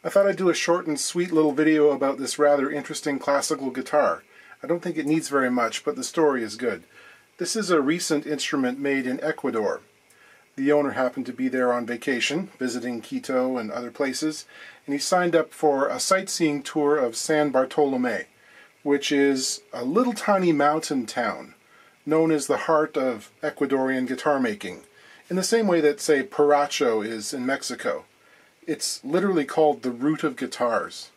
I thought I'd do a short and sweet little video about this rather interesting classical guitar. I don't think it needs very much, but the story is good. This is a recent instrument made in Ecuador. The owner happened to be there on vacation, visiting Quito and other places, and he signed up for a sightseeing tour of San Bartolome, which is a little tiny mountain town, known as the heart of Ecuadorian guitar making, in the same way that, say, Paracho is in Mexico. It's literally called the root of guitars.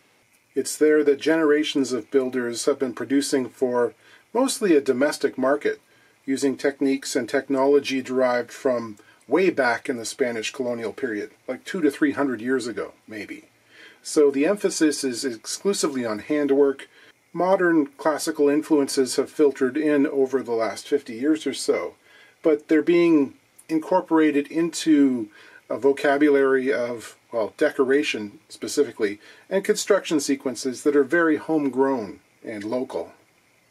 It's there that generations of builders have been producing for mostly a domestic market, using techniques and technology derived from way back in the Spanish colonial period, like 200 to 300 years ago, maybe. So the emphasis is exclusively on handwork. Modern classical influences have filtered in over the last 50 years or so, but they're being incorporated into a vocabulary of, well, decoration specifically, and construction sequences that are very homegrown and local.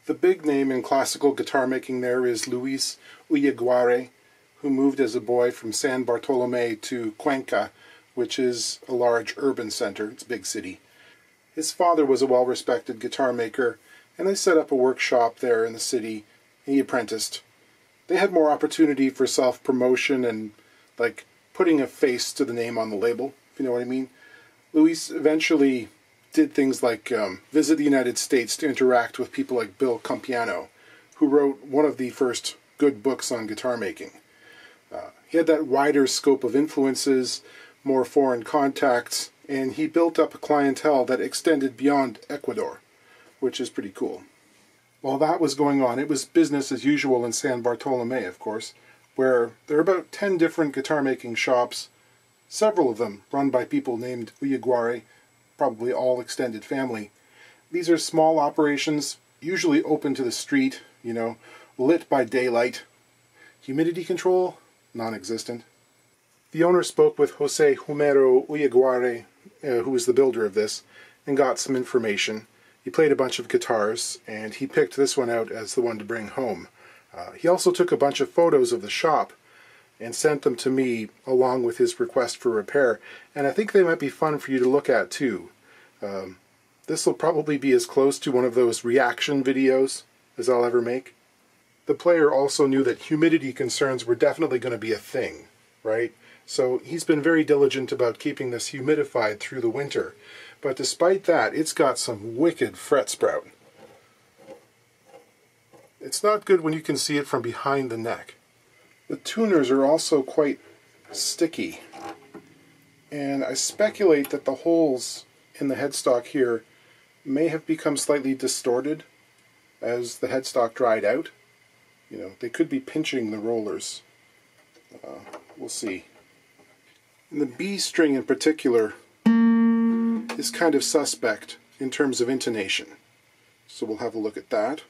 The big name in classical guitar making there is Luis Ullaguare, who moved as a boy from San Bartolome to Cuenca, which is a large urban center. It's a big city. His father was a well-respected guitar maker, and they set up a workshop there in the city, and he apprenticed. They had more opportunity for self-promotion and, like, putting a face to the name on the label, if you know what I mean. Luis eventually did things like visit the United States to interact with people like Bill Compiano, who wrote one of the first good books on guitar making. He had that wider scope of influences, more foreign contacts, and he built up a clientele that extended beyond Ecuador, which is pretty cool. While that was going on, it was business as usual in San Bartolome, of course, where there are about 10 different guitar-making shops, several of them run by people named Ullaguare, probably all extended family. These are small operations, usually open to the street, you know, lit by daylight. Humidity control? Non-existent. The owner spoke with Jose Homero Ullaguare, who was the builder of this, and got some information. He played a bunch of guitars, and he picked this one out as the one to bring home. He also took a bunch of photos of the shop and sent them to me along with his request for repair, and I think they might be fun for you to look at too. This will probably be as close to one of those reaction videos as I'll ever make. The player also knew that humidity concerns were definitely going to be a thing, right? So he's been very diligent about keeping this humidified through the winter. But despite that, it's got some wicked fret sprout. It's not good when you can see it from behind the neck. The tuners are also quite sticky. And I speculate that the holes in the headstock here may have become slightly distorted as the headstock dried out. You know, they could be pinching the rollers. We'll see. And the B string in particular is kind of suspect in terms of intonation. So we'll have a look at that.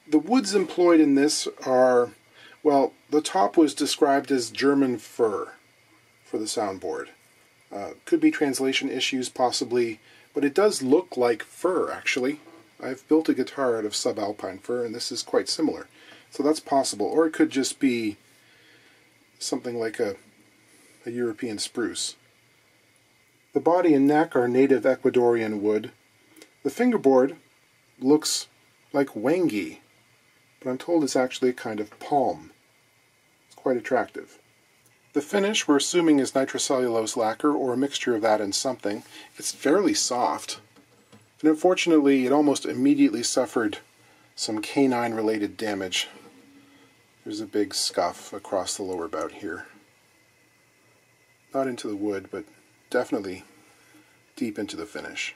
The woods employed in this are, well, the top was described as German fir for the soundboard. Could be translation issues possibly, but it does look like fir actually. I've built a guitar out of subalpine fir and this is quite similar. So that's possible. Or it could just be something like a European spruce. The body and neck are native Ecuadorian wood. The fingerboard looks like wangi, but I'm told it's actually a kind of palm. It's quite attractive. The finish we're assuming is nitrocellulose lacquer or a mixture of that and something. It's fairly soft, and unfortunately it almost immediately suffered some canine-related damage. There's a big scuff across the lower bout here. Not into the wood, but definitely deep into the finish.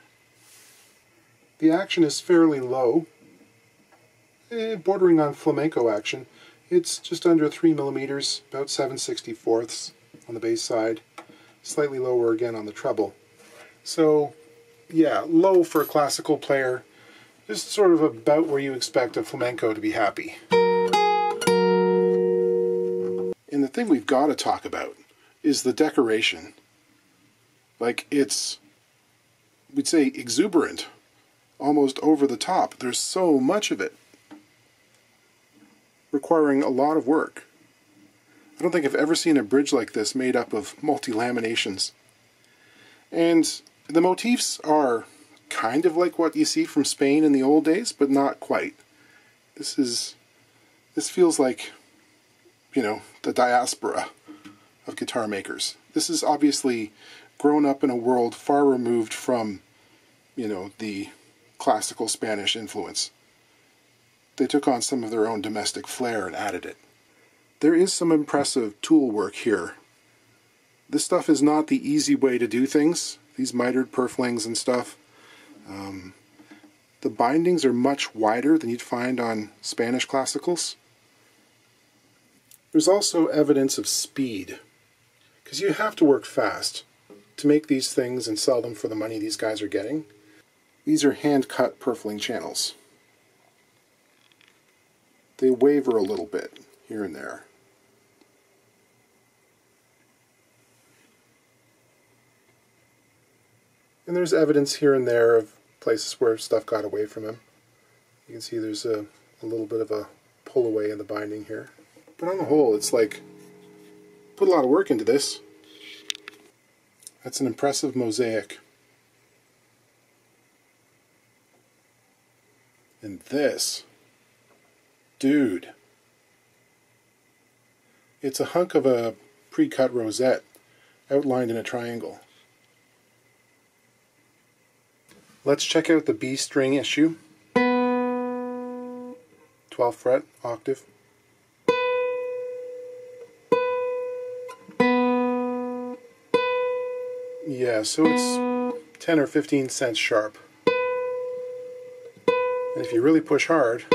The action is fairly low, bordering on flamenco action. It's just under 3 millimeters, about 7/64 on the bass side, slightly lower again on the treble. So, yeah, low for a classical player, just sort of about where you expect a flamenco to be happy. And the thing we've got to talk about is the decoration. Like, it's, we'd say, exuberant, almost over the top. There's so much of it, requiring a lot of work. I don't think I've ever seen a bridge like this made up of multi-laminations. And The motifs are kind of like what you see from Spain in the old days, but not quite. This feels like, you know, the diaspora of guitar makers. This is obviously grown up in a world far removed from, you know, the classical Spanish influence. They took on some of their own domestic flair and added it. There is some impressive tool work here. This stuff is not the easy way to do things. These mitered purflings and stuff. The bindings are much wider than you'd find on Spanish classicals. There's also evidence of speed, because you have to work fast to make these things and sell them for the money these guys are getting. These are hand-cut purfling channels. They waver a little bit here and there. And there's evidence here and there of places where stuff got away from him. You can see there's a little bit of a pull away in the binding here. But on the whole, it's like, put a lot of work into this. That's an impressive mosaic. And this, dude, it's a hunk of a pre-cut rosette outlined in a triangle. Let's check out the B string issue. 12th fret, octave. Yeah, so it's 10 or 15 cents sharp. And if you really push hard,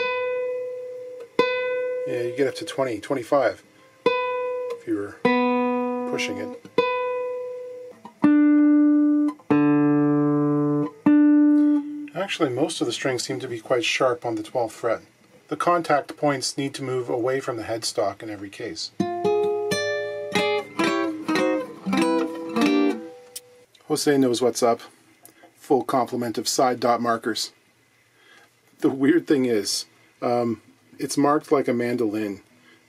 yeah, you get up to 20, 25 if you were pushing it. Actually, most of the strings seem to be quite sharp on the 12th fret. The contact points need to move away from the headstock in every case. Jose knows what's up. Full complement of side dot markers. The weird thing is, it's marked like a mandolin.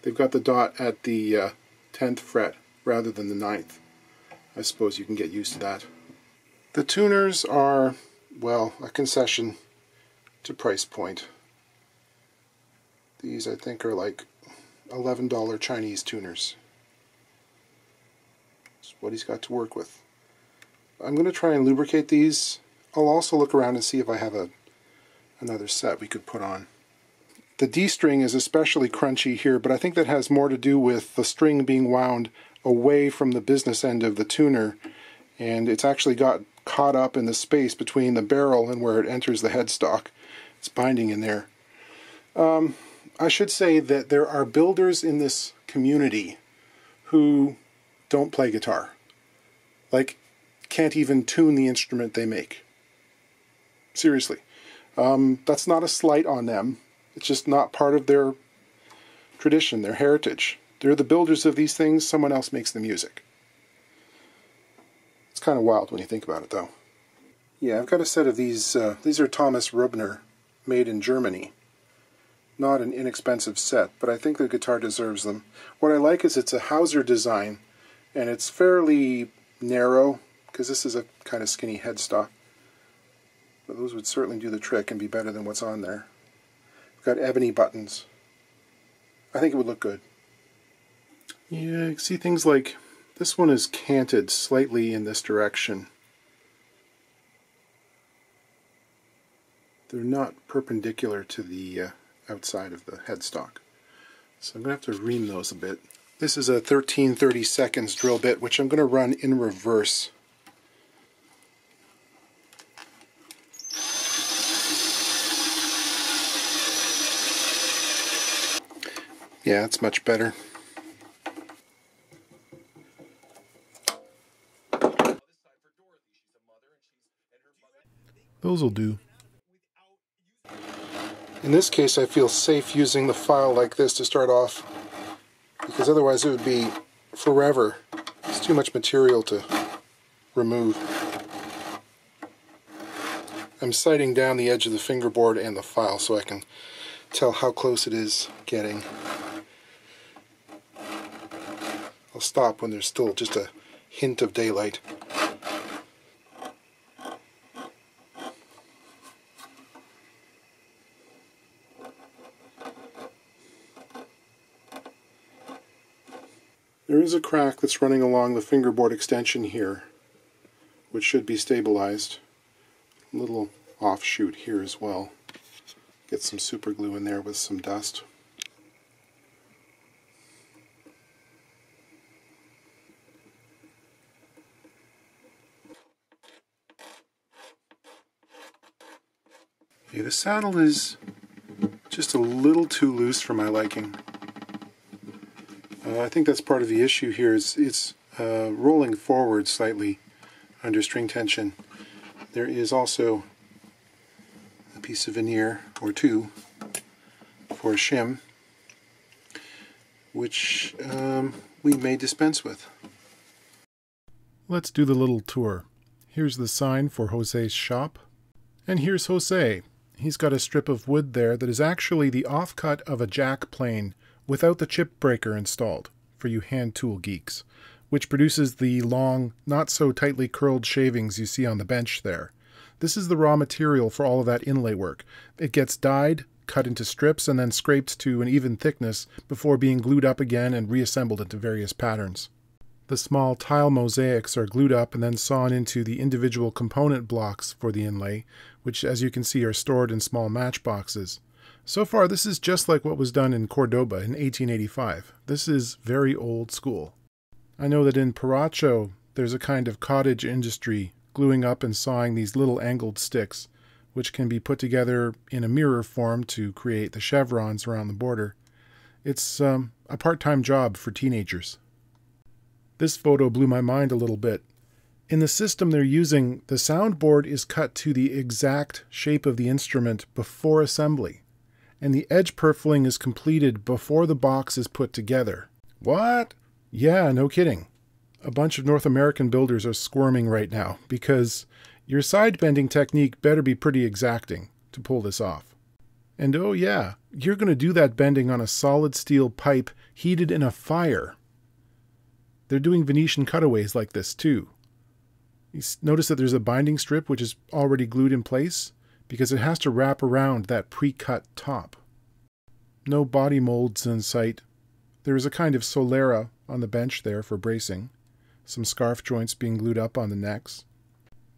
They've got the dot at the 10th fret rather than the 9th. I suppose you can get used to that. The tuners are, well, a concession to price point. These, I think, are like $11 Chinese tuners. That's what he's got to work with. I'm going to try and lubricate these. I'll also look around and see if I have another set we could put on. The D string is especially crunchy here, but I think that has more to do with the string being wound away from the business end of the tuner, and it's actually got caught up in the space between the barrel and where it enters the headstock. It's binding in there. I should say that there are builders in this community who don't play guitar. Like, can't even tune the instrument they make. Seriously. That's not a slight on them. It's just not part of their tradition, their heritage. They're the builders of these things, someone else makes the music. It's kind of wild when you think about it, though. Yeah, I've got a set of these. These are Thomas Rubner, made in Germany. Not an inexpensive set, but I think the guitar deserves them. What I like is it's a Hauser design, and it's fairly narrow, because this is a kind of skinny headstock. But those would certainly do the trick and be better than what's on there. We've got ebony buttons. I think it would look good. Yeah, you see things like this one is canted slightly in this direction. They're not perpendicular to the outside of the headstock. So I'm going to have to ream those a bit. This is a 13/32 drill bit, which I'm going to run in reverse. Yeah, it's much better. Those'll do. In this case, I feel safe using the file like this to start off, because otherwise it would be forever. It's too much material to remove. I'm sighting down the edge of the fingerboard and the file so I can tell how close it is getting. I'll stop when there's still just a hint of daylight. There is a crack that's running along the fingerboard extension here, which should be stabilized. A little offshoot here as well. Get some super glue in there with some dust. Okay, the saddle is just a little too loose for my liking. I think that's part of the issue here. It's rolling forward slightly under string tension. There is also a piece of veneer or two for a shim, which we may dispense with. Let's do the little tour. Here's the sign for Jose's shop, and here's Jose. He's got a strip of wood there that is actually the offcut of a jack plane without the chip breaker installed, for you hand tool geeks, which produces the long, not so tightly curled shavings you see on the bench there. This is the raw material for all of that inlay work. It gets dyed, cut into strips, and then scraped to an even thickness before being glued up again and reassembled into various patterns. The small tile mosaics are glued up and then sawn into the individual component blocks for the inlay, which as you can see are stored in small matchboxes. So far this is just like what was done in Cordoba in 1885. This is very old school. I know that in Paracho there's a kind of cottage industry gluing up and sawing these little angled sticks, which can be put together in a mirror form to create the chevrons around the border. It's a part-time job for teenagers. This photo blew my mind a little bit. In the system they're using, the soundboard is cut to the exact shape of the instrument before assembly, and the edge purfling is completed before the box is put together. What? Yeah, no kidding. A bunch of North American builders are squirming right now, because your side bending technique better be pretty exacting to pull this off. And oh yeah, you're going to do that bending on a solid steel pipe heated in a fire. They're doing Venetian cutaways like this too. You notice that there's a binding strip which is already glued in place because it has to wrap around that pre-cut top. No body molds in sight. There is a kind of solera on the bench there for bracing. Some scarf joints being glued up on the necks.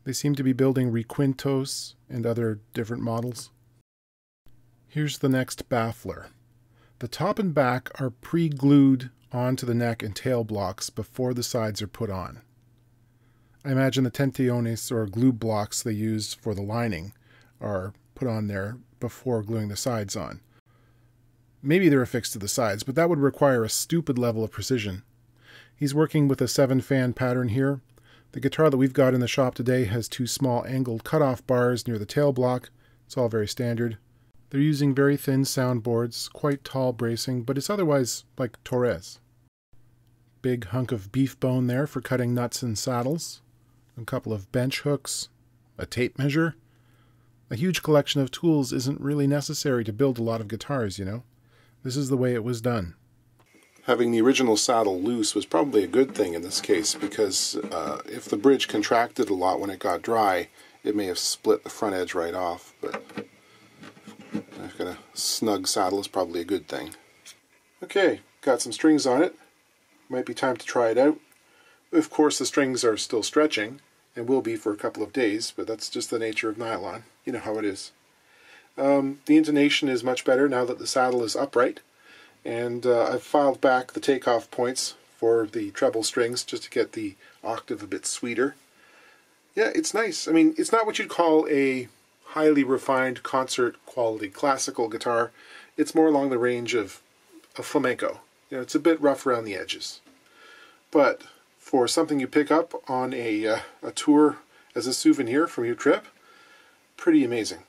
They seem to be building requintos and other different models. Here's the next baffler. The top and back are pre-glued onto the neck and tail blocks before the sides are put on. I imagine the tensiones or glue blocks they use for the lining are put on there before gluing the sides on. Maybe they're affixed to the sides, but that would require a stupid level of precision. He's working with a 7-fan pattern here. The guitar that we've got in the shop today has 2 small angled cutoff bars near the tail block. It's all very standard. They're using very thin soundboards, quite tall bracing, but it's otherwise like Torres. Big hunk of beef bone there for cutting nuts and saddles. A couple of bench hooks. A tape measure. A huge collection of tools isn't really necessary to build a lot of guitars, you know. This is the way it was done. Having the original saddle loose was probably a good thing in this case, because if the bridge contracted a lot when it got dry, it may have split the front edge right off, but I've got a snug saddle is probably a good thing. Okay, got some strings on it. Might be time to try it out. Of course the strings are still stretching, and will be for a couple of days, but that's just the nature of nylon. You know how it is. The intonation is much better now that the saddle is upright, and I've filed back the takeoff points for the treble strings just to get the octave a bit sweeter. Yeah, it's nice. I mean, it's not what you'd call a highly refined concert quality classical guitar. It's more along the range of a flamenco. You know, it's a bit rough around the edges. But for something you pick up on a tour as a souvenir from your trip, pretty amazing.